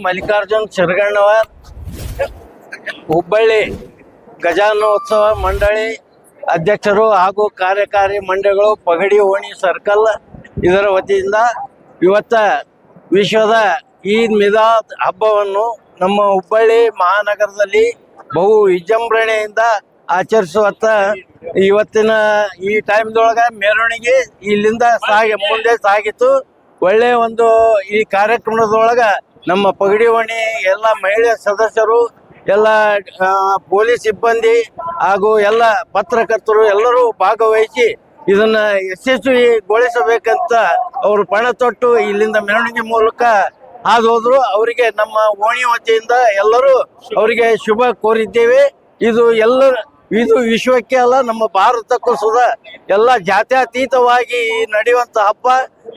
ಮಲ್ಲಿಕಾರ್ಜುನ್ ಶಿರಗಣ್ಣವರ್, ಹುಬ್ಬಳ್ಳಿ ಗಜಾನೋತ್ಸವ ಮಂಡಳಿ ಅಧ್ಯಕ್ಷರು ಹಾಗೂ ಕಾರ್ಯಕಾರಿ ಮಂಡಳಿಗಳು, ಪಗಡಿ ಓಣಿ ಸರ್ಕಲ್ ಇದರ ವತಿಯಿಂದ ಇವತ್ತ ವಿಶ್ವದ ಈದ್ ಮಿಲಾದ್ ಹಬ್ಬವನ್ನು ನಮ್ಮ ಹುಬ್ಬಳ್ಳಿ ಮಹಾನಗರದಲ್ಲಿ ಬಹು ವಿಜೃಂಭಣೆಯಿಂದ ಆಚರಿಸುವತ್ತ ಇವತ್ತಿನ ಈ ಟೈಮ್ದೊಳಗೆ ಮೆರವಣಿಗೆ ಇಲ್ಲಿಂದ ಮುಂದೆ ಸಾಗಿತು. ಒಳ್ಳೆಯ ಒಂದು ಈ ಕಾರ್ಯಕ್ರಮದೊಳಗೆ ನಮ್ಮ ಪಗಡಿ ಓಣಿ ಎಲ್ಲ ಮಹಿಳಾ ಸದಸ್ಯರು, ಎಲ್ಲ ಪೊಲೀಸ್ ಸಿಬ್ಬಂದಿ ಹಾಗೂ ಎಲ್ಲ ಪತ್ರಕರ್ತರು ಎಲ್ಲರೂ ಭಾಗವಹಿಸಿ ಇದನ್ನ ಯಶಸ್ವಿಗೊಳಿಸಬೇಕಂತ ಅವರು ಪಣ ತೊಟ್ಟು ಇಲ್ಲಿಂದ ಮೆರವಣಿಗೆ ಮೂಲಕ ಹಾದು ಹೋದ್ರು. ಅವರಿಗೆ ನಮ್ಮ ಓಣಿ ವತಿಯಿಂದ ಎಲ್ಲರೂ ಅವರಿಗೆ ಶುಭ ಕೋರಿದ್ದೇವೆ. ಇದು ವಿಶ್ವಕ್ಕೆ ಅಲ್ಲ, ನಮ್ಮ ಭಾರತಕ್ಕೂ ಸುಧಾ ಎಲ್ಲ ಜಾತ್ಯತೀತವಾಗಿ ನಡೆಯುವಂತ ಹಬ್ಬ.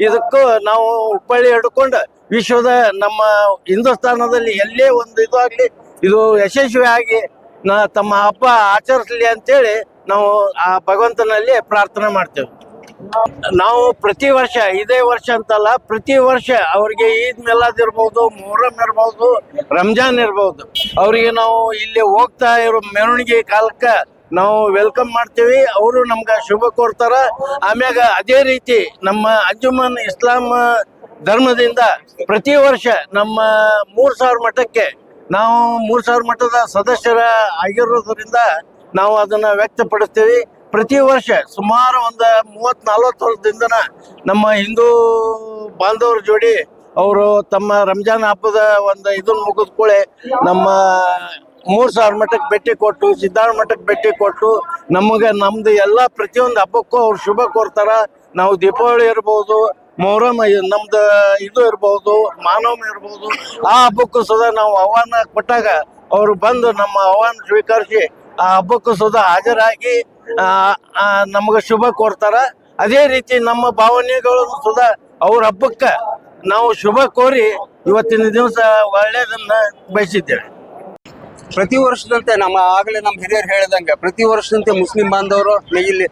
ಇದಕ್ಕೂ ನಾವು ಹುಬ್ಬಳ್ಳಿ ಹಿಡ್ಕೊಂಡು ವಿಶ್ವದ ನಮ್ಮ ಹಿಂದೂಸ್ತಾನದಲ್ಲಿ ಎಲ್ಲೇ ಒಂದು ಇದು ಆಗ್ಲಿ, ಇದು ಯಶಸ್ವಿಯಾಗಿ ತಮ್ಮ ಹಬ್ಬ ಆಚರಿಸಲಿ ಅಂತೇಳಿ ನಾವು ಆ ಭಗವಂತನಲ್ಲಿ ಪ್ರಾರ್ಥನೆ ಮಾಡ್ತೇವೆ. ನಾವು ಪ್ರತಿ ವರ್ಷ, ಇದೇ ವರ್ಷ ಅಂತಲ್ಲ, ಪ್ರತಿ ವರ್ಷ ಅವ್ರಿಗೆ ಈದ್ ಮಿಲಾದ್ ಇರ್ಬೋದು, ಮೊಹರಂ ಇರ್ಬೋದು, ರಂಜಾನ್ ಇರ್ಬೋದು, ಅವರಿಗೆ ನಾವು ಇಲ್ಲಿ ಹೋಗ್ತಾ ಇರೋ ಮೆರವಣಿಗೆ ಕಾಲಕ್ಕೆ ನಾವು ವೆಲ್ಕಮ್ ಮಾಡ್ತೀವಿ. ಅವರು ನಮ್ಗೆ ಶುಭ ಕೋರ್ತಾರ. ಆಮ್ಯಾಗ ಅದೇ ರೀತಿ ನಮ್ಮ ಅಂಜುಮನ್ ಇಸ್ಲಾಂ ಧರ್ಮದಿಂದ ಪ್ರತಿ ವರ್ಷ ನಮ್ಮ 3000 ಮಠಕ್ಕೆ ನಾವು 3000 ಮಠದ ಸದಸ್ಯರ ಆಗಿರೋದ್ರಿಂದ ನಾವು ಅದನ್ನ ವ್ಯಕ್ತಪಡಿಸ್ತೀವಿ. ಪ್ರತಿ ವರ್ಷ ಸುಮಾರು ಒಂದು 30-40 ವರ್ಷದಿಂದ ನಮ್ಮ ಹಿಂದೂ ಬಾಂಧವರ ಜೋಡಿ ಅವರು ತಮ್ಮ ರಂಜಾನ್ ಹಬ್ಬದ ಒಂದು ಇದನ್ನ ಮುಗಿದ್ಕೊಳ್ಳೆ ನಮ್ಮ 3000 ಮಠಕ್ಕೆ ಭೇಟಿ ಕೊಟ್ಟು, ಸಿದ್ಧಾರ್ಥ ಮಠಕ್ಕೆ ಭೇಟಿ ಕೊಟ್ಟು ನಮ್ದು ಎಲ್ಲ ಪ್ರತಿಯೊಂದು ಹಬ್ಬಕ್ಕೂ ಅವ್ರು ಶುಭ ಕೋರ್ತಾರ. ನಾವು ದೀಪಾವಳಿ ಇರ್ಬೋದು, ಮೊಹರಂ ನಮ್ದು ಇದು ಇರ್ಬೋದು, ಮಾನವಮಿ ಇರ್ಬೋದು, ಆ ಹಬ್ಬಕ್ಕೂ ಸುಧಾ ನಾವು ಆಹ್ವಾನ ಕೊಟ್ಟಾಗ ಅವರು ಬಂದು ನಮ್ಮ ಆಹ್ವಾನ ಸ್ವೀಕರಿಸಿ ಆ ಹಬ್ಬಕ್ಕೂ ಸುಧಾ ಹಾಜರಾಗಿ ನಮ್ಗೆ ಶುಭ ಕೋರ್ತಾರ. ಅದೇ ರೀತಿ ನಮ್ಮ ಭಾವನೆಗಳನ್ನು ಸುಧಾ ಅವ್ರ ಹಬ್ಬಕ್ಕೆ ನಾವು ಶುಭ ಕೋರಿ ಇವತ್ತಿನ ದಿವಸ ಒಳ್ಳೆಯದನ್ನ ಬಯಸಿದ್ದೇವೆ. ಪ್ರತಿ ವರ್ಷದಂತೆ ಆಗಲೇ ನಮ್ಮ ಹಿರಿಯರು ಹೇಳಿದಂಗೆ ಪ್ರತಿ ವರ್ಷದಂತೆ ಮುಸ್ಲಿಂ ಬಾಂಧವರು ಇಲ್ಲಿ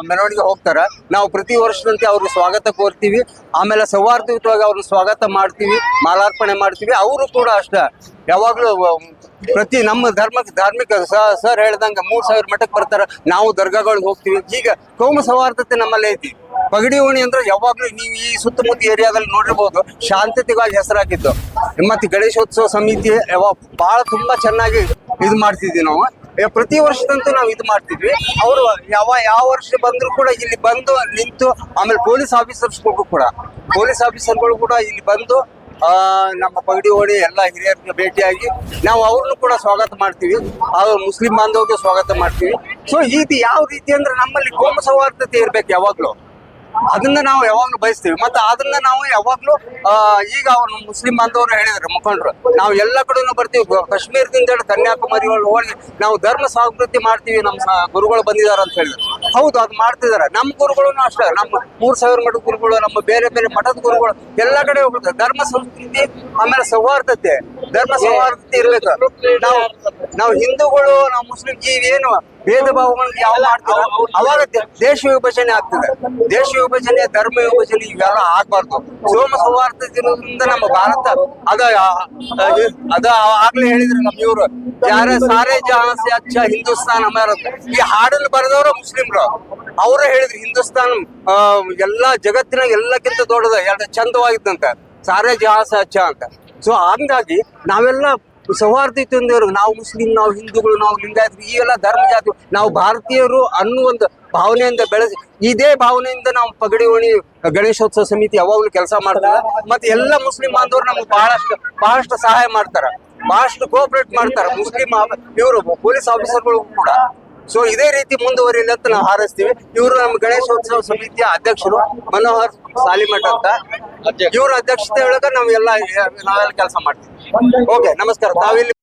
ಮೆರವಣಿಗೆ ಹೋಗ್ತಾರ. ನಾವು ಪ್ರತಿ ವರ್ಷದಂತೆ ಅವ್ರಿಗೆ ಸ್ವಾಗತ ಕೋರ್ತೀವಿ. ಆಮೇಲೆ ಸೌಹಾರ್ದಯುತವಾಗಿ ಅವ್ರನ್ನ ಸ್ವಾಗತ ಮಾಡ್ತೀವಿ, ಮಾಲಾರ್ಪಣೆ ಮಾಡ್ತೀವಿ. ಅವರು ಕೂಡ ಅಷ್ಟೇ ಯಾವಾಗಲೂ ಪ್ರತಿ ನಮ್ಮ ಧಾರ್ಮಿಕ ಸರ್ ಹೇಳ್ದಂಗೆ 3000 ಮಠಕ್ಕೆ ಬರ್ತಾರ. ನಾವು ದರ್ಗಾಗಳಿಗೆ ಹೋಗ್ತೀವಿ. ಈಗ ಕೋಮು ಸೌಹಾರ್ದತೆ ನಮ್ಮಲ್ಲಿ ಐತಿ. ಪಗಡಿ ಓಣಿ ಅಂದ್ರೆ ಯಾವಾಗ್ಲೂ ನೀವು ಈ ಸುತ್ತಮುತ್ತ ಏರಿಯಾದಲ್ಲಿ ನೋಡಿರ್ಬೋದು, ಶಾಂತತೆಗಾಗಿ ಹೆಸರಾಗಿದ್ದು. ಮತ್ತೆ ಗಣೇಶೋತ್ಸವ ಸಮಿತಿ ಬಹಳ ತುಂಬಾ ಚೆನ್ನಾಗಿ ಇದು ಮಾಡ್ತಿದ್ವಿ ನಾವು. ಪ್ರತಿ ವರ್ಷದಂತೂ ನಾವು ಇದು ಮಾಡ್ತಿದ್ವಿ. ಅವರು ಯಾವ ವರ್ಷ ಬಂದ್ರು ಕೂಡ ಇಲ್ಲಿ ಬಂದು ನಿಂತು, ಆಮೇಲೆ ಪೊಲೀಸ್ ಆಫೀಸರ್ಗಳು ಕೂಡ ಇಲ್ಲಿ ಬಂದು ನಮ್ಮ ಪಗಡಿ ಓಣಿ ಎಲ್ಲ ಹಿರಿಯರಿಗೆ ಭೇಟಿಯಾಗಿ ನಾವು ಅವ್ರನ್ನು ಕೂಡ ಸ್ವಾಗತ ಮಾಡ್ತೀವಿ. ಅವ್ರು ಮುಸ್ಲಿಂ ಬಾಂಧವರಿಗೆ ಸ್ವಾಗತ ಮಾಡ್ತೀವಿ. ಸೊ ಇದು ಯಾವ ರೀತಿ ಅಂದ್ರೆ ನಮ್ಮಲ್ಲಿ ಕೋಮು ಸೌಹಾರ್ದತೆ ಇರ್ಬೇಕು ಯಾವಾಗ್ಲೂ. ಅದನ್ನ ನಾವು ಯಾವಾಗ್ಲೂ ಬಯಸ್ತೀವಿ. ಮತ್ತೆ ಅದನ್ನ ನಾವು ಯಾವಾಗ್ಲೂ ಈಗ ಅವ್ರು ಮುಸ್ಲಿಂ ಬಾಂಧವರು ಹೇಳಿದ್ರು ಮುಖಂಡರು, ನಾವು ಎಲ್ಲ ಕಡೆನೂ ಬರ್ತೀವಿ. ಕಾಶ್ಮೀರದಿಂದ ಹೇಳಿ ಕನ್ಯಾಕುಮಾರಿಗಳು ಹೋಗಿ ನಾವು ಧರ್ಮ ಜಾಗೃತಿ ಮಾಡ್ತೀವಿ, ನಮ್ಮ ಗುರುಗಳು ಬಂದಿದಾರ ಅಂತ ಹೇಳಿದ್ರು. ಹೌದು, ಅದು ಮಾಡ್ತಿದಾರೆ. ನಮ್ಮ ಗುರುಗಳನ್ನು ಅಷ್ಟೇ, ನಮ್ಮ 3000 ಮಠದ ಗುರುಗಳು, ನಮ್ಮ ಬೇರೆ ಬೇರೆ ಮಠದ ಗುರುಗಳು ಎಲ್ಲ ಕಡೆ ಹೋಗ್ತಾರೆ. ಧರ್ಮ ಸಂಸ್ಕೃತಿ ಆಮೇಲೆ ಸೌಹಾರ್ದತೆ, ಧರ್ಮ ಸೌಹಾರ್ದತೆ ಇರ್ಬೇಕು. ನಾವು ಹಿಂದೂಗಳು, ನಾವು ಮುಸ್ಲಿಂ ಏನು ಭೇದ ಭಾವಗಳನ್ನು ಯಾವ ಮಾಡ್ತೀವಿ ಅವಾಗ ದೇಶ ವಿಭಜನೆ ಆಗ್ತದೆ. ದೇಶ ವಿಭಜನೆ, ಧರ್ಮ ವಿಭಜನೆ ಇವೆಲ್ಲ ಆಗ್ಬಾರ್ದು. ಸೋಮ ಸೌಹಾರ್ದದಿಂದ ನಮ್ಮ ಭಾರತ ಅದ ಆಗ್ಲೇ ಹೇಳಿದ್ರು ನಮ್ಮ ಇವ್ರು, ಯಾರೇ ಸಾರೇ ಜಹಾಂ ಸೆ ಅಚ್ಚಾ ಹಿಂದೂಸ್ತಾನ್ ಹಮಾರಾ. ಈ ಹಾಡನ್ನು ಬರೆದವರು ಮುಸ್ಲಿಮ್ರು. ಅವರೇ ಹೇಳಿದ್ರು ಹಿಂದೂಸ್ತಾನ್ ಎಲ್ಲಾ ಜಗತ್ತಿನ ಎಲ್ಲಕ್ಕಿಂತ ದೊಡ್ಡದ, ಎರಡು ಚಂದವಾಗಿದ್ದಂತ, ಸಾರೇ ಜಹಾಂ ಸೆ ಅಚ್ಚಾ ಅಂತ. ಸೊ ಹಂಗಾಗಿ ನಾವೆಲ್ಲ ಸೌಹಾರ್ದತೆಯಿಂದ ನಾವು ಮುಸ್ಲಿಂ, ನಾವು ಹಿಂದೂಗಳು, ನಾವು ಲಿಂಗಾಯತರು, ಈ ಎಲ್ಲ ಧರ್ಮ ಜಾತಿ, ನಾವು ಭಾರತೀಯರು ಅನ್ನೋ ಒಂದು ಭಾವನೆಯಿಂದ ಬೆಳೆಸಿ, ಇದೇ ಭಾವನೆಯಿಂದ ನಾವು ಪಗಡಿ ಓಣಿ ಗಣೇಶೋತ್ಸವ ಸಮಿತಿ ಯಾವಾಗ್ಲೂ ಕೆಲಸ ಮಾಡ್ತಾರೆ. ಮತ್ತೆ ಎಲ್ಲ ಮುಸ್ಲಿಂ ಬಾಂಧವರು ನಮ್ಗೆ ಬಹಳಷ್ಟು ಸಹಾಯ ಮಾಡ್ತಾರ, ಬಹಳಷ್ಟು ಕೋಆಪರೇಟ್ ಮಾಡ್ತಾರ. ಮುಸ್ಲಿಂ ಇವರು ಪೊಲೀಸ್ ಆಫೀಸರ್ಗಳು ಕೂಡ. ಸೊ ಇದೇ ರೀತಿ ಮುಂದುವರಿಯಲಿ ಅಂತ ನಾವು ಹಾರೈಸ್ತೀವಿ. ಇವರು ನಮ್ಮ ಗಣೇಶೋತ್ಸವ ಸಮಿತಿಯ ಅಧ್ಯಕ್ಷರು ಮನೋಹರ್ ಸಾಲಿಮಠ್ ಅಂತ. ಇವ್ರ ಅಧ್ಯಕ್ಷತೆ ಒಳಗ ನಾವೆಲ್ಲ ಕೆಲಸ ಮಾಡ್ತೀವಿ. ಓಕೆ, ನಮಸ್ಕಾರ. ತಾವಿಲ್ಲಿ